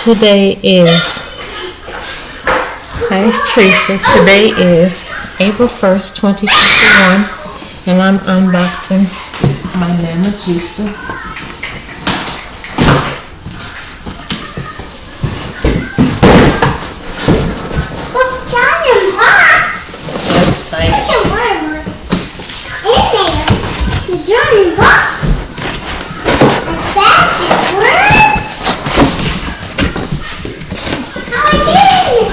Today is, hi, it's Teresa. Today is April 1st, 2021, and I'm unboxing my Nana juicer. What's giant box? So excited. I can't wear in there. The giant box. Like that, it works. How are you doing?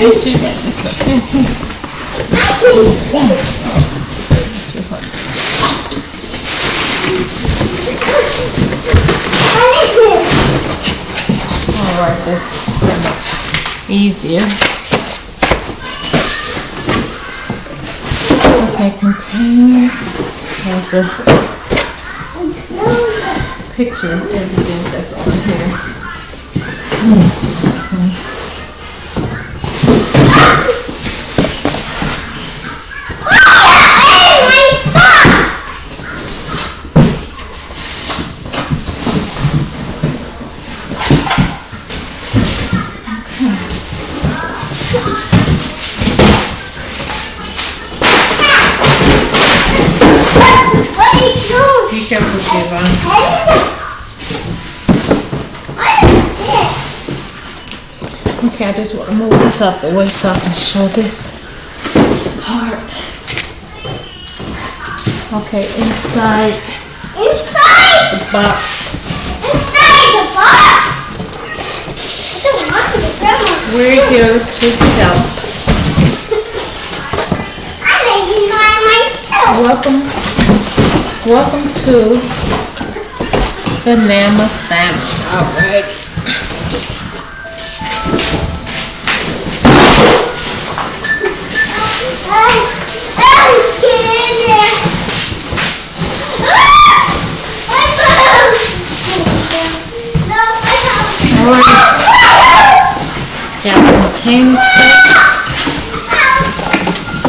It's too bad. Alright, this is so much easier. Okay, container has a picture of everything that's on here. Be careful, Siobhan. Okay, I just want to move this out the way so I can show this heart. Okay, inside the box. Inside the box? I don't want to the grandma. We're here to help. I'm making mine myself. Welcome to the Nama family. Alright. Get in there. My phone. No, my phone. Alright. Got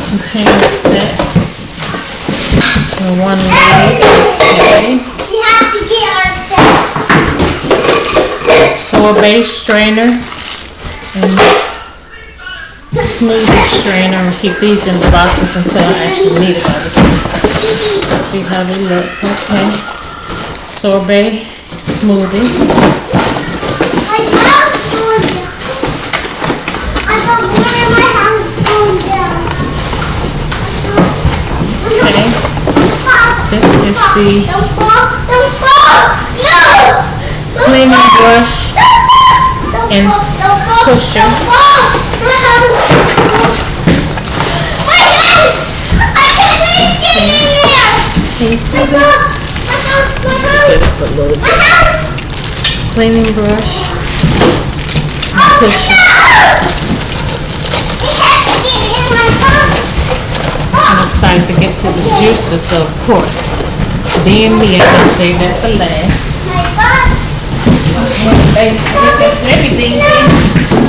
container set. And one leg. Okay. We have to get our set. Sorbet strainer and smoothie strainer, and keep these in the boxes until I actually need it. Let's see how they look. Okay. Sorbet smoothie. My house is going down. I don't want my house going down. Okay. This is the Don't fall. Don't fall. No. cleaning brush and pusher. Don't fall. My house. My house. I can't get in there. Can you see My that? house. My house. Just a little My bit. house. Cleaning brush and Oh, pusher. no. It has to get in my house. I'm excited to get to the juicer, so of course, being me, I can save that for last. My butt. Okay, this has everything in it.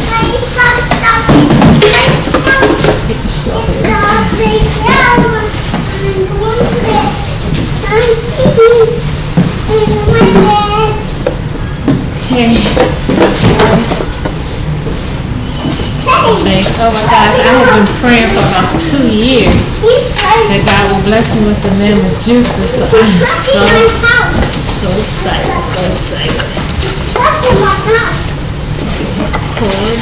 My butt stopped. Okay. Okay, oh my gosh, I have been praying for about 2 years that God will bless me with the name of juicer, so I'm so excited. Cord.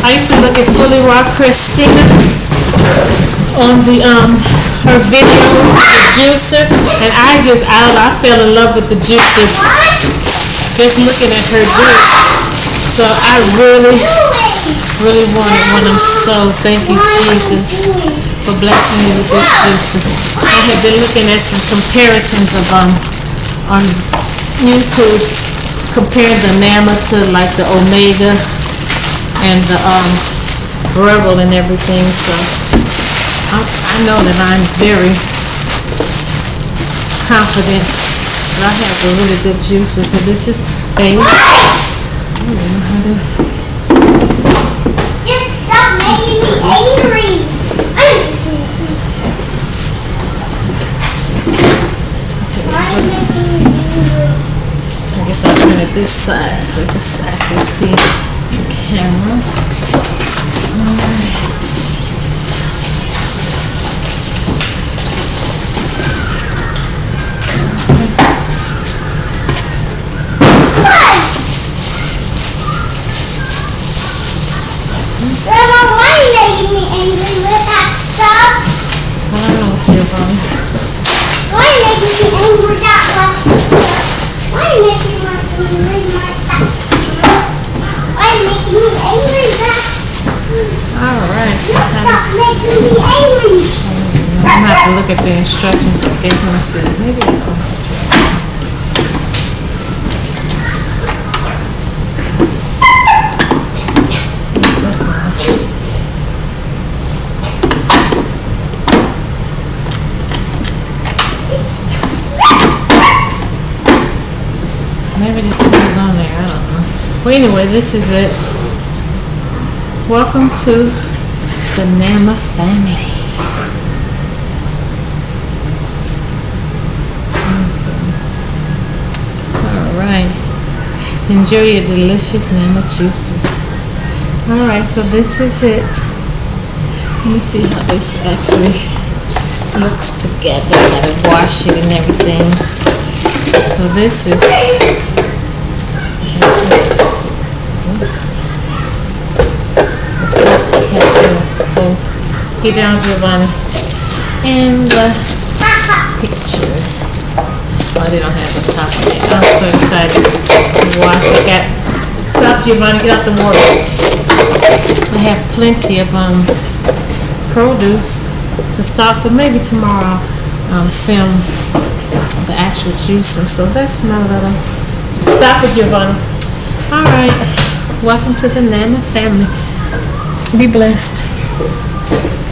I used to look at Fully Rock Christina on the her videos with the juicer, and I fell in love with the juicers just looking at her juice. So I really wanted one. I'm so thank you, Jesus. for blessing me with this juicer. I have been looking at some comparisons of on YouTube. Compare the Nama to like the Omega and the Rebel and everything. So I know that I'm very confident that I have a really good juicer. So this is baby. I don't know how to. Just stop making me angry. Why are you making me angry? I guess I'll turn it this side so you can actually see the camera. Alright. Grandma, why are you making me angry with that stuff? I don't know what you're wrong. Why are you making me angry with that stuff? Why are you making me angry with that? Why are you making me angry with that? Alright. Stop making me angry. I'm gonna have to look at the instructions, I guess. Let me see. Maybe I'll. That's nice. Maybe this goes on there, I don't know. Well, anyway, this is it. Welcome to the Nama family. Alright. Enjoy your delicious Nama juices. Alright, so this is it. Let me see how this actually looks together. I gotta wash it and everything. So this is I suppose. Get down, Giovanni. And the picture. Oh, they don't have the top of it. I'm so excited to wash it. Got stop, Giovanni, get out the water. I have plenty of produce to start, so maybe tomorrow I'll film the actual juicing. So that's my little stop it, Giovanni. Alright. Welcome to the Nama family. Be blessed.